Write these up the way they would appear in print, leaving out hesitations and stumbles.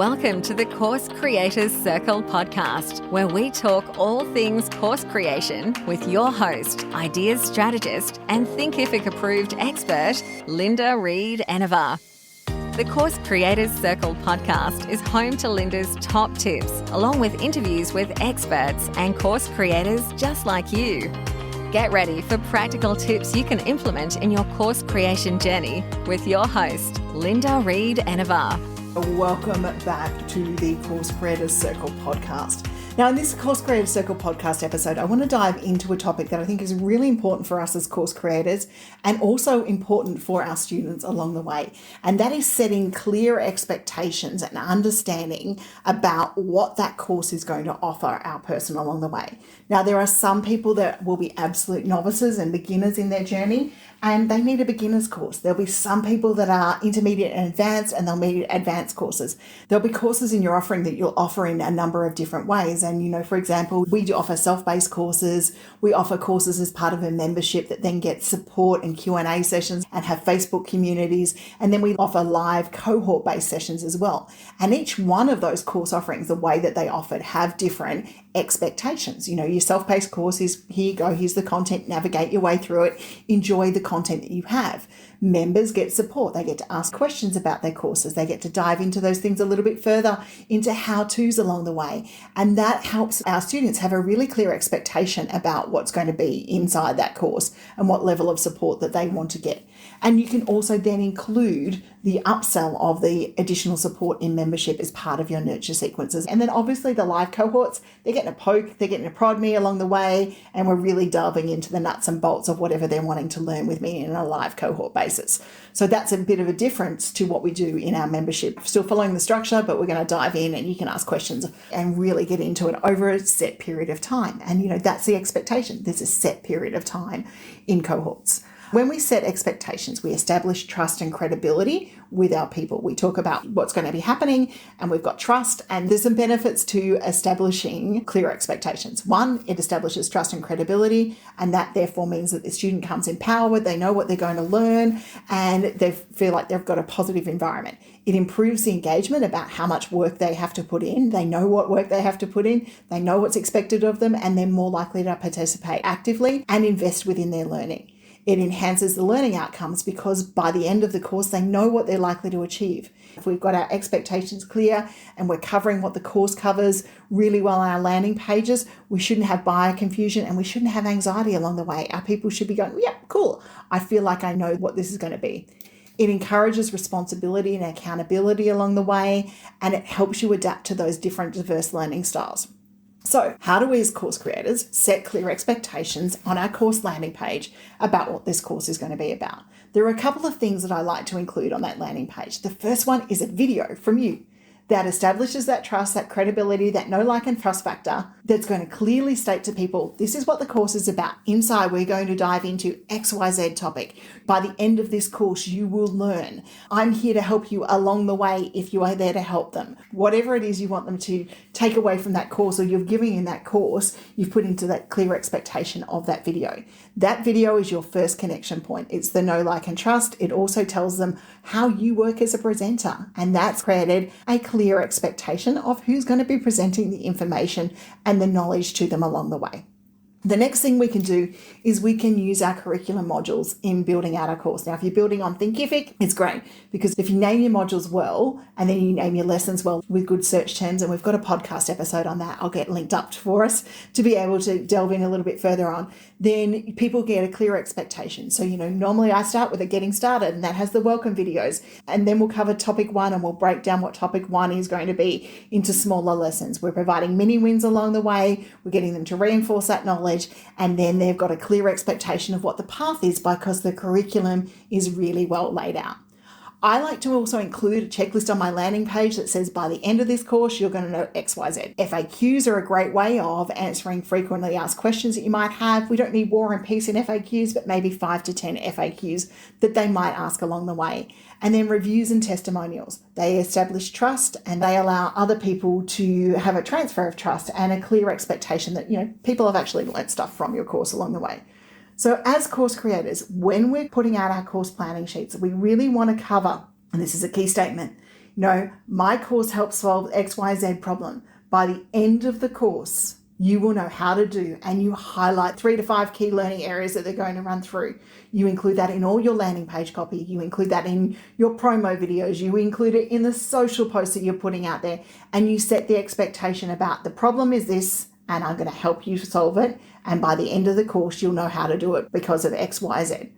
Welcome to the Course Creators Circle podcast, where we talk all things course creation with your host, ideas strategist, and Thinkific approved expert, Linda Reed-Enever. The Course Creators Circle podcast is home to Linda's top tips, along with interviews with experts and course creators just like you. Get ready for practical tips you can implement in your course creation journey with your host, Linda Reed-Enever. Welcome back to the Course Creators Circle podcast. Now, in this Course Creators Circle podcast episode, I want to dive into a topic that I think is really important for us as course creators and also important for our students along the way. And that is setting clear expectations and understanding about what that course is going to offer our person along the way. Now, there are some people that will be absolute novices and beginners in their journey, and they need a beginner's course. There'll be some people that are intermediate and advanced, and they'll need advanced courses. There'll be courses in your offering that you'll offer in a number of different ways. And, for example, we do offer self-paced courses. We offer courses as part of a membership that then get support and Q&A sessions and have Facebook communities. And then we offer live cohort-based sessions as well. And each one of those course offerings, the way that they offered, have different expectations. Your self-paced course is, here you go, here's the content, navigate your way through it, enjoy the content that you have. Members get support. They get to ask questions about their courses. They get to dive into those things a little bit further, into how-tos along the way. And that helps our students have a really clear expectation about what's going to be inside that course and what level of support that they want to get. And you can also then include the upsell of the additional support in membership as part of your nurture sequences. And then obviously the live cohorts, they're getting a poke, they're getting a prod me along the way, and we're really delving into the nuts and bolts of whatever they're wanting to learn with me in a live cohort basis. So that's a bit of a difference to what we do in our membership. Still following the structure, but we're going to dive in and you can ask questions and really get into it over a set period of time. And that's the expectation. There's a set period of time in cohorts. When we set expectations, we establish trust and credibility with our people. We talk about what's going to be happening and we've got trust, and there's some benefits to establishing clear expectations. One, it establishes trust and credibility, and that therefore means that the student comes empowered, they know what they're going to learn, and they feel like they've got a positive environment. It improves the engagement about how much work they have to put in. They know what work they have to put in, they know what's expected of them, and they're more likely to participate actively and invest within their learning. It enhances the learning outcomes because by the end of the course, they know what they're likely to achieve. If we've got our expectations clear and we're covering what the course covers really well on our landing pages, we shouldn't have buyer confusion and we shouldn't have anxiety along the way. Our people should be going, yeah, cool. I feel like I know what this is going to be. It encourages responsibility and accountability along the way, and it helps you adapt to those different diverse learning styles. So how do we as course creators set clear expectations on our course landing page about what this course is going to be about? There are a couple of things that I like to include on that landing page. The first one is a video from you that establishes that trust, that credibility, that know, like, and trust factor that's going to clearly state to people, this is what the course is about. Inside, we're going to dive into XYZ topic. By the end of this course, you will learn. I'm here to help you along the way if you are there to help them. Whatever it is you want them to take away from that course or you're giving in that course, you've put into that clear expectation of that video. That video is your first connection point. It's the know, like, and trust. It also tells them how you work as a presenter, and that's created a clear expectation of who's going to be presenting the information and the knowledge to them along the way. The next thing we can do is we can use our curriculum modules in building out our course. Now, if you're building on Thinkific, it's great because if you name your modules well and then you name your lessons well with good search terms, and we've got a podcast episode on that, I'll get linked up for us to be able to delve in a little bit further on, then people get a clear expectation. So, normally I start with a getting started, and that has the welcome videos, and then we'll cover topic one and we'll break down what topic one is going to be into smaller lessons. We're providing mini wins along the way. We're getting them to reinforce that knowledge. And then they've got a clear expectation of what the path is because the curriculum is really well laid out. I like to also include a checklist on my landing page that says by the end of this course, you're going to know XYZ. FAQs are a great way of answering frequently asked questions that you might have. We don't need war and peace in FAQs, but maybe 5 to 10 FAQs that they might ask along the way. And then reviews and testimonials. They establish trust and they allow other people to have a transfer of trust and a clear expectation that, people have actually learned stuff from your course along the way. So as course creators, when we're putting out our course planning sheets, we really want to cover, and this is a key statement, No, my course helps solve XYZ problem. By the end of the course, you will know how to do, and you highlight 3 to 5 key learning areas that they're going to run through. You include that in all your landing page copy. You include that in your promo videos. You include it in the social posts that you're putting out there, and you set the expectation about the problem is this, and I'm going to help you solve it. And by the end of the course, you'll know how to do it because of X, Y, Z.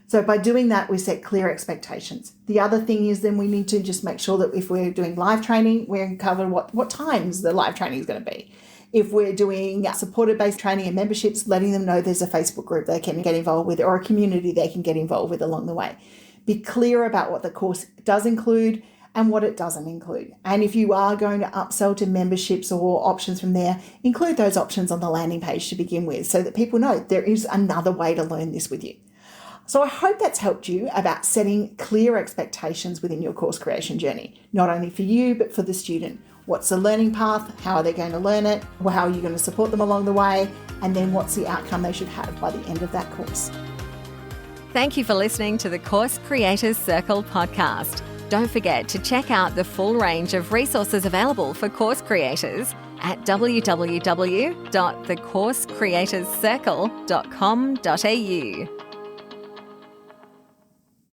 So by doing that, we set clear expectations. The other thing is then we need to just make sure that if we're doing live training, we're covered what times the live training is going to be. If we're doing supported-based training and memberships, letting them know there's a Facebook group they can get involved with or a community they can get involved with along the way. Be clear about what the course does include and what it doesn't include. And if you are going to upsell to memberships or options from there, include those options on the landing page to begin with so that people know there is another way to learn this with you. So I hope that's helped you about setting clear expectations within your course creation journey, not only for you, but for the student. What's the learning path? How are they going to learn it? How are you going to support them along the way? And then what's the outcome they should have by the end of that course? Thank you for listening to the Course Creators Circle podcast. Don't forget to check out the full range of resources available for course creators at www.thecoursecreatorscircle.com.au.